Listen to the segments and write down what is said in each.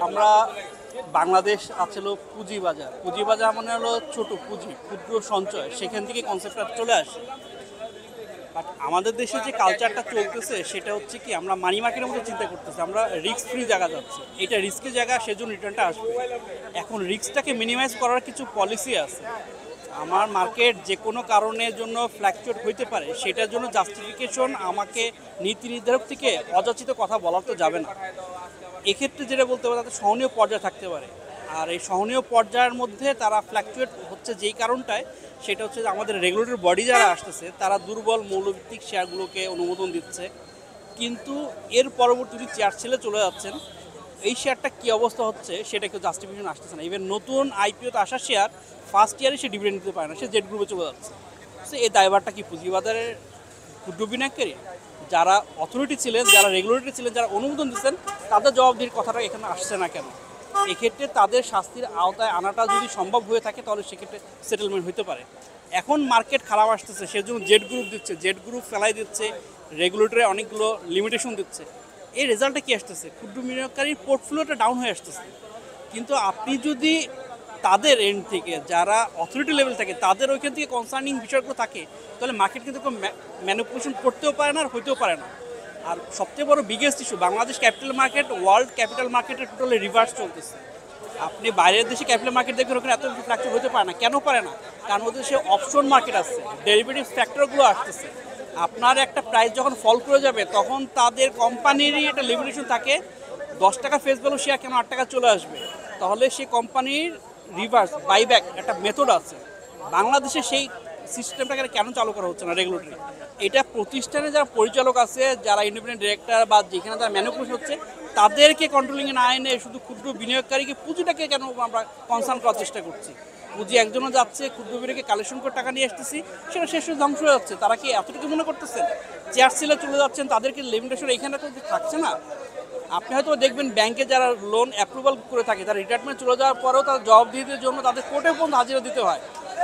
আমরা বাংলাদেশ আছে হলো পুঁজিবাজার। পুঁজিবাজার মানে হলো ছোট পুঁজি, ক্ষুদ্র সঞ্চয়, সেখান থেকে কনসেপ্টটা চলে আসে। বাট আমাদের দেশে যে কালচারটা চলতেছে সেটা হচ্ছে কি, আমরা মানি মার্কেটের মধ্যে চিন্তা করতেছি, আমরা রিস্ক ফ্রি জায়গা যাচ্ছি। এটা রিস্কের জায়গা, সেজন্য রিটার্নটা আসবে। এখন রিস্কটাকে মিনিমাইজ করার কিছু পলিসি আছে। আমার মার্কেট যে কোনো কারণের জন্য ফ্ল্যাকচুয়েট হইতে পারে, সেটার জন্য জাস্টিফিকেশন আমাকে নীতি নির্ধারক থেকে অযাচিত কথা বলা তো যাবে না। এক্ষেত্রে যেটা বলতে পারে, তাদের সহনীয় পর্যায়ে থাকতে পারে। আর এই সহনীয় পর্যায়ের মধ্যে তারা ফ্ল্যাকচুয়েট হচ্ছে যেই কারণটায়, সেটা হচ্ছে যে আমাদের রেগুলেটরি বডি যারা আসতেছে তারা দুর্বল মৌলভিত্তিক শেয়ারগুলোকে অনুমোদন দিচ্ছে, কিন্তু এর পরবর্তী চেয়ার ছেলে চলে যাচ্ছেন, এই শেয়ারটা কী অবস্থা হচ্ছে সেটা কেউ জাস্টিফিকেশন আসতেছে না। ইভেন নতুন আইপিওতে আসা শেয়ার ফার্স্ট ইয়ারে সে ডিভিডেন্ড দিতে পারে না, সে জেড গ্রুপে চলে যাচ্ছে। সো এই দায়ভারটা কি পুঁজিবাজারের ক্ষুদ্র বিনিয়োগকারী যারা অথরিটি ছিলেন, যারা রেগুলেটরি ছিলেন, যারা অনুমোদন দিচ্ছেন, তাদের জবাবদিহির কথাটা এখানে আসছে না কেন? এক্ষেত্রে তাদের শাস্তির আওতায় আনাটা যদি সম্ভব হয়ে থাকে, তাহলে সেক্ষেত্রে সেটেলমেন্ট হতে পারে। এখন মার্কেট খারাপ আসতেছে, সেজন্য জেড গ্রুপ দিচ্ছে, জেড গ্রুপ ফেলাই দিচ্ছে, রেগুলেটরি অনেকগুলো লিমিটেশন দিচ্ছে। এই রেজাল্টটা কি আসতেছে? ক্ষুদ্র বিনিয়োগকারীর পোর্টফোলিওটা ডাউন হয়ে আসতেছে। কিন্তু আপনি যদি তাদের এন্ড থেকে, যারা অথরিটি লেভেল থাকে, তাদের ওইখান থেকে কনসার্নিং বিষয়গুলো থাকে, তাহলে মার্কেট কিন্তু কোনো ম্যানিপুলেশন করতেও পারে না আর হইতেও পারে না। আর সবচেয়ে বড় biggest issue, Bangladesh capital market world capital মার্কেটের টোটালি রিভার্স চলতেছে। আপনি বাইরের দেশে ক্যাপিটাল মার্কেট দেখবেন, ওখানে এত ফ্র্যাকচার হতে পারে না। কেন পারে না? কারণ ওদের দেশে অপশন মার্কেট আছে, ডেরিভেটিভ ফ্যাক্টরগুলো আসতেছে। আপনার একটা প্রাইস যখন ফল করে যাবে, তখন তাদের কোম্পানিরই একটা লিমিটেশন থাকে, 10 টাকা ফেস ভ্যালু শেয়ার কেন 8 টাকা চলে আসবে। তাহলে সেই কোম্পানির রিভার্স বাইব্যাক একটা মেথড আছে। বাংলাদেশে সেই সিস্টেমটাকে কেন চালু করা হচ্ছে না রেগুলেটরি? এটা প্রতিষ্ঠানে যারা পরিচালক আছে, যারা ইন্ডিপেন্ডেন্ট ডিরেক্টর বা যেখানে যারা ম্যানিপুলেশন হচ্ছে, তাদেরকে কন্ট্রোলিংয়ে না এনে শুধু ক্ষুদ্র বিনিয়োগকারীকে, পুঁজিটাকে কেন আমরা কনসার্ন করার চেষ্টা করছি? পুঁজি একজনও যাচ্ছে, ক্ষুদ্র বিনিয়োগে কালেকশন করে টাকা নিয়ে আসতেছি, সেটা শেষ ধ্বংস হয়ে যাচ্ছে। তারা কি এতটুকু মনে করতেছেন? চেয়ার ছেলে চলে যাচ্ছেন, তাদেরকে লিমিটেশন এইখানে তো থাকছে না। আপনি হয়তো দেখবেন ব্যাংকে যারা লোন অ্যাপ্রুভাল করে থাকে, তারা রিটায়ারমেন্ট চলে যাওয়ার পরেও তার জবাবদিহির জন্য তাদের কোর্টে পর্যন্ত হাজিরা দিতে হয়।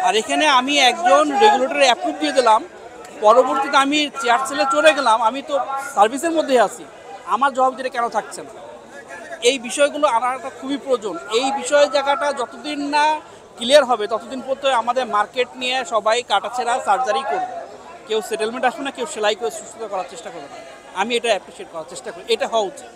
আর এখানে আমি একজন রেগুলেটরি অ্যাপ্রুভ দিয়ে দিলাম, পরবর্তীতে আমি চেয়ার ছেলে চলে গেলাম, আমি তো সার্ভিসের মধ্যেই আছি, আমার জবাবদিহিটা কেন থাকছে না? এই বিষয়গুলো আনাটা খুবই প্রয়োজন। এই বিষয় জায়গাটা যতদিন না ক্লিয়ার হবে, ততদিন পর্যন্ত আমাদের মার্কেট নিয়ে সবাই কাটাছেড়া সার্জারি করবে। কেউ সেটেলমেন্ট আসবে না, কেউ সেলাই করে সুস্থ করার চেষ্টা করবে না। আমি এটা অ্যাপ্রিসিয়েট করার চেষ্টা করি, এটা হওয়া উচিত।